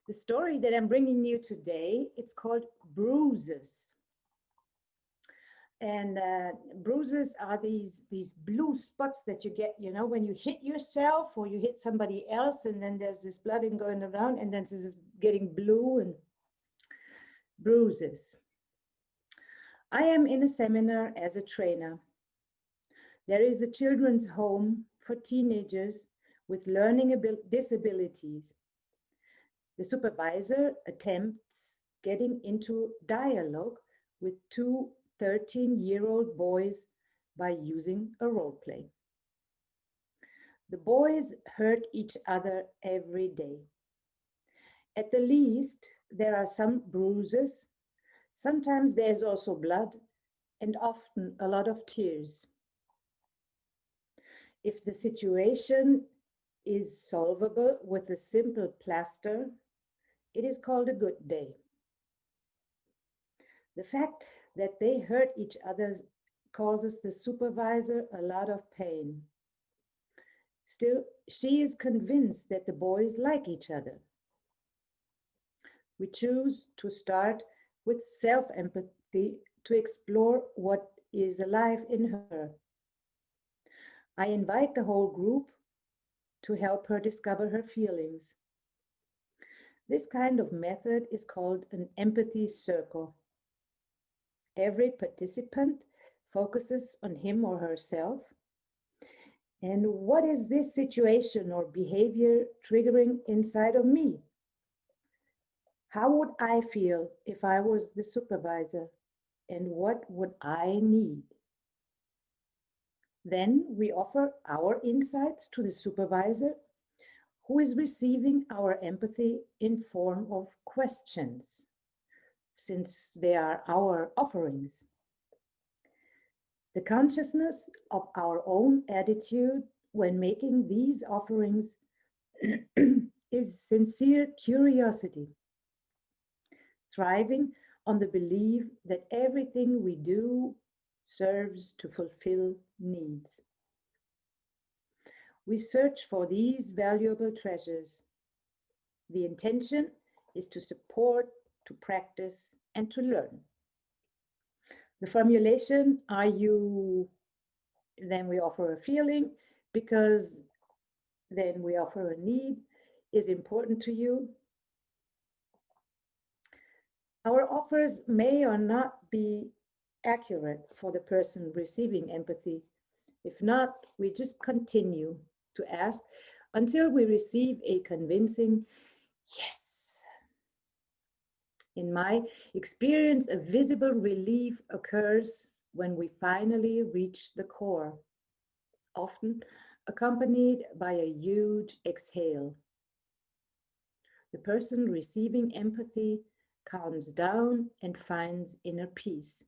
The story that I'm bringing you today, it's called Bruises. And bruises are these blue spots that you get, you know, when you hit yourself or you hit somebody else, and then there's this blood going around, and then this is getting blue and bruises. I am in a seminar as a trainer. There is a children's home for teenagers with learning disabilities. The supervisor attempts getting into dialogue with two 13-year-old boys by using a role play. The boys hurt each other every day. At the least, there are some bruises. Sometimes there's also blood, and often a lot of tears. If the situation is solvable with a simple plaster, it is called a good day. The fact that they hurt each other causes the supervisor a lot of pain. Still, she is convinced that the boys like each other. We choose to start with self-empathy to explore what is alive in her. I invite the whole group to help her discover her feelings. This kind of method is called an empathy circle. Every participant focuses on him or herself. And what is this situation or behavior triggering inside of me? How would I feel if I was the supervisor? And what would I need? Then we offer our insights to the supervisor, who is receiving our empathy in form of questions, since they are our offerings. The consciousness of our own attitude when making these offerings is sincere curiosity, thriving on the belief that everything we do serves to fulfill needs. We search for these valuable treasures. The intention is to support, to practice, and to learn. The formulation, are you, then we offer a feeling, because then we offer a need, is important to you. Our offers may or not be accurate for the person receiving empathy. If not, we just continue to ask until we receive a convincing yes. In my experience, a visible relief occurs when we finally reach the core, often accompanied by a huge exhale. The person receiving empathy calms down and finds inner peace.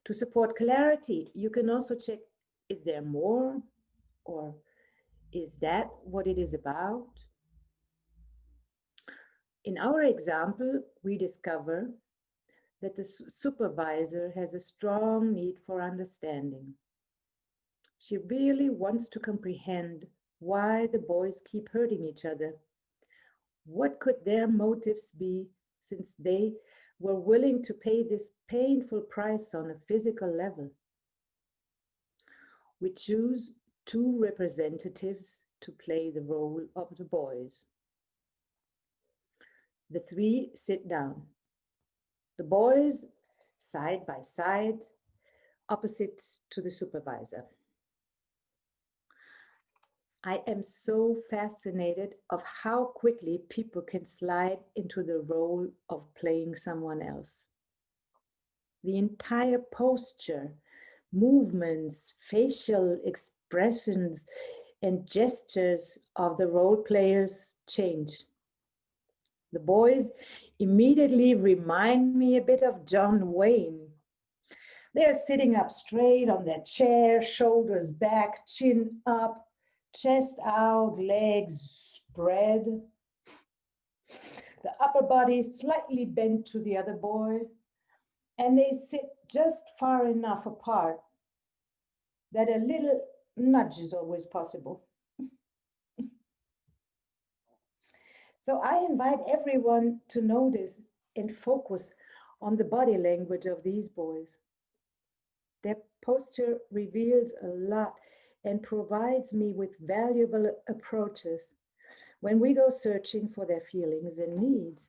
To support clarity, you can also check, is there more? Or is that what it is about? In our example, we discover that the supervisor has a strong need for understanding. She really wants to comprehend why the boys keep hurting each other. What could their motives be, since they were willing to pay this painful price on a physical level? We choose two representatives to play the role of the boys. The three sit down. The boys side by side, opposite to the supervisor. I am so fascinated of how quickly people can slide into the role of playing someone else. The entire posture, movements, facial expressions, and gestures of the role players change. The boys immediately remind me a bit of John Wayne. They're sitting up straight on their chair, shoulders back, chin up, chest out, legs spread. The upper body slightly bent to the other boy, and they sit just far enough apart that a little nudge is always possible. So I invite everyone to notice and focus on the body language of these boys. Their posture reveals a lot and provides me with valuable approaches when we go searching for their feelings and needs.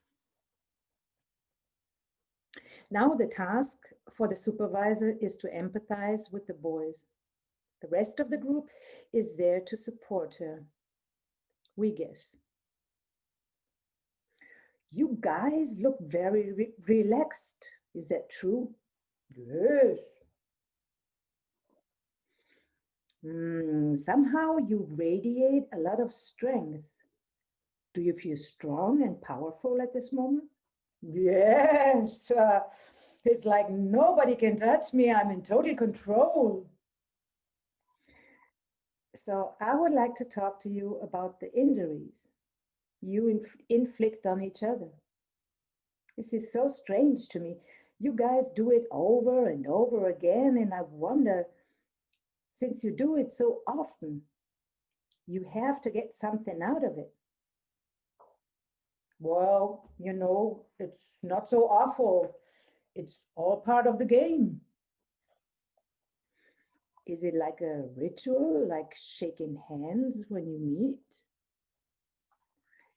Now the task for the supervisor is to empathize with the boys. The rest of the group is there to support her. We guess. You guys look very relaxed. Is that true? Yes. Somehow you radiate a lot of strength. Do you feel strong and powerful at this moment? Yes. It's like nobody can touch me. I'm in total control. So I would like to talk to you about the injuries you inflict on each other. This is so strange to me. You guys do it over and over again, and I wonder, since you do it so often, you have to get something out of it. Well, you know, it's not so awful. It's all part of the game. Is it like a ritual, like shaking hands when you meet?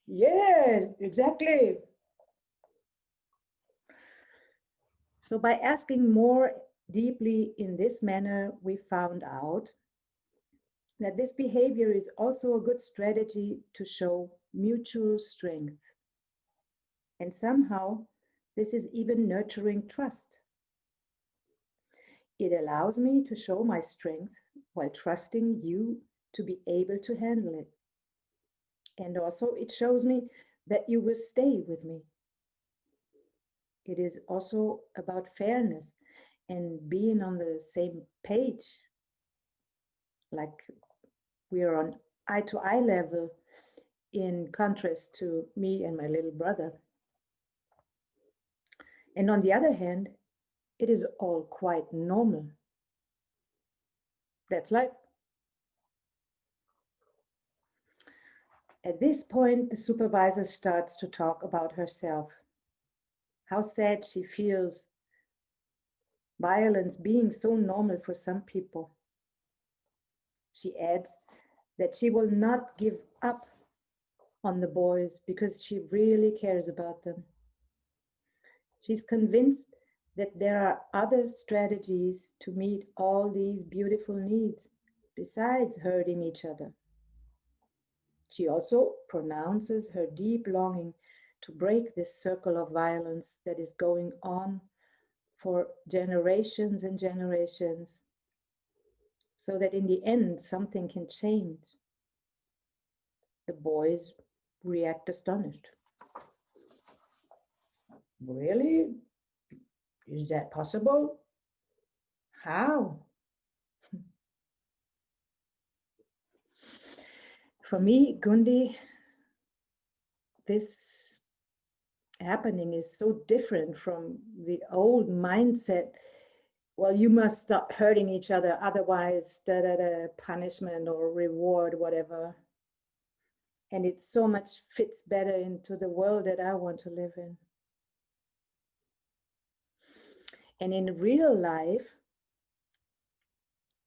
Yes, exactly. So by asking more deeply in this manner, we found out that this behavior is also a good strategy to show mutual strength. And somehow, this is even nurturing trust. It allows me to show my strength while trusting you to be able to handle it. And also it shows me that you will stay with me. It is also about fairness and being on the same page, like we are on eye-to-eye level in contrast to me and my little brother. And on the other hand, it is all quite normal. That's life. At this point, the supervisor starts to talk about herself, how sad she feels, violence being so normal for some people. She adds that she will not give up on the boys because she really cares about them. She's convinced that there are other strategies to meet all these beautiful needs besides hurting each other. She also pronounces her deep longing to break this circle of violence that is going on for generations and generations, so that in the end something can change. The boys react astonished. Really? Is that possible? How? For me, Gundi, this happening is so different from the old mindset. Well, you must stop hurting each other, otherwise, punishment or reward, whatever. And it so much fits better into the world that I want to live in. And in real life,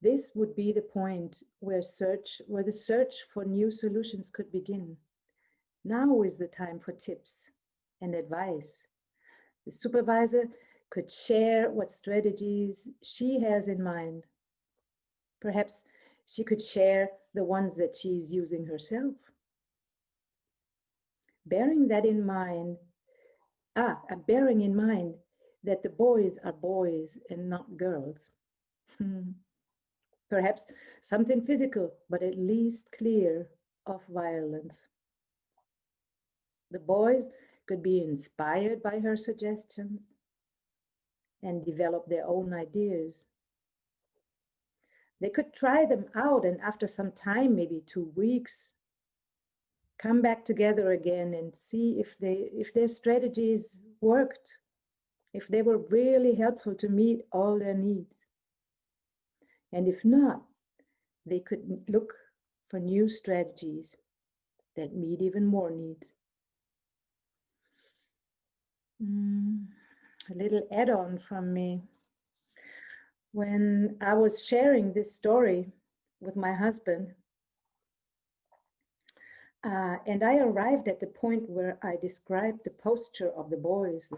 this would be the point where the search for new solutions could begin. Now is the time for tips and advice. The supervisor could share what strategies she has in mind. Perhaps she could share the ones that she's using herself. Bearing in mind that the boys are boys and not girls. Perhaps something physical, but at least clear of violence. The boys could be inspired by her suggestions and develop their own ideas. They could try them out, and after some time, maybe 2 weeks, come back together again and see if their strategies worked, if they were really helpful to meet all their needs. And if not, they could look for new strategies that meet even more needs. A little add-on from me. When I was sharing this story with my husband, and I arrived at the point where I described the posture of the boys.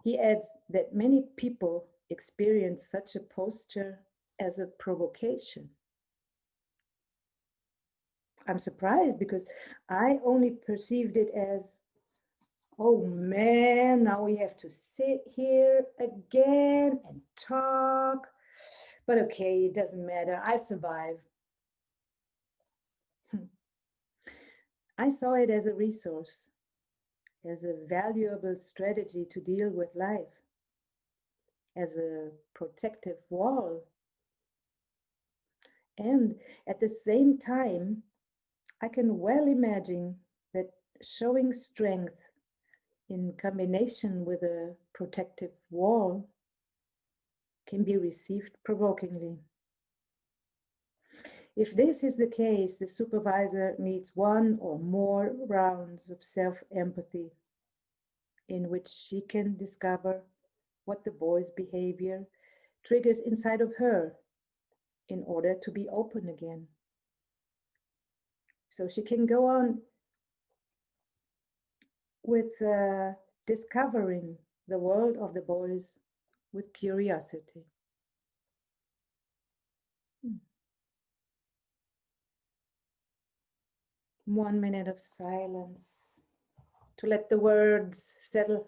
He adds that many people experience such a posture as a provocation. I'm surprised because I only perceived it as, oh man, now we have to sit here again and talk. But okay, it doesn't matter. I'll survive. I saw it as a resource, as a valuable strategy to deal with life, as a protective wall. And at the same time, I can well imagine that showing strength in combination with a protective wall can be received provokingly. If this is the case, the supervisor needs one or more rounds of self-empathy in which she can discover what the boy's behavior triggers inside of her in order to be open again. So she can go on with discovering the world of the boys with curiosity. 1 minute of silence to let the words settle.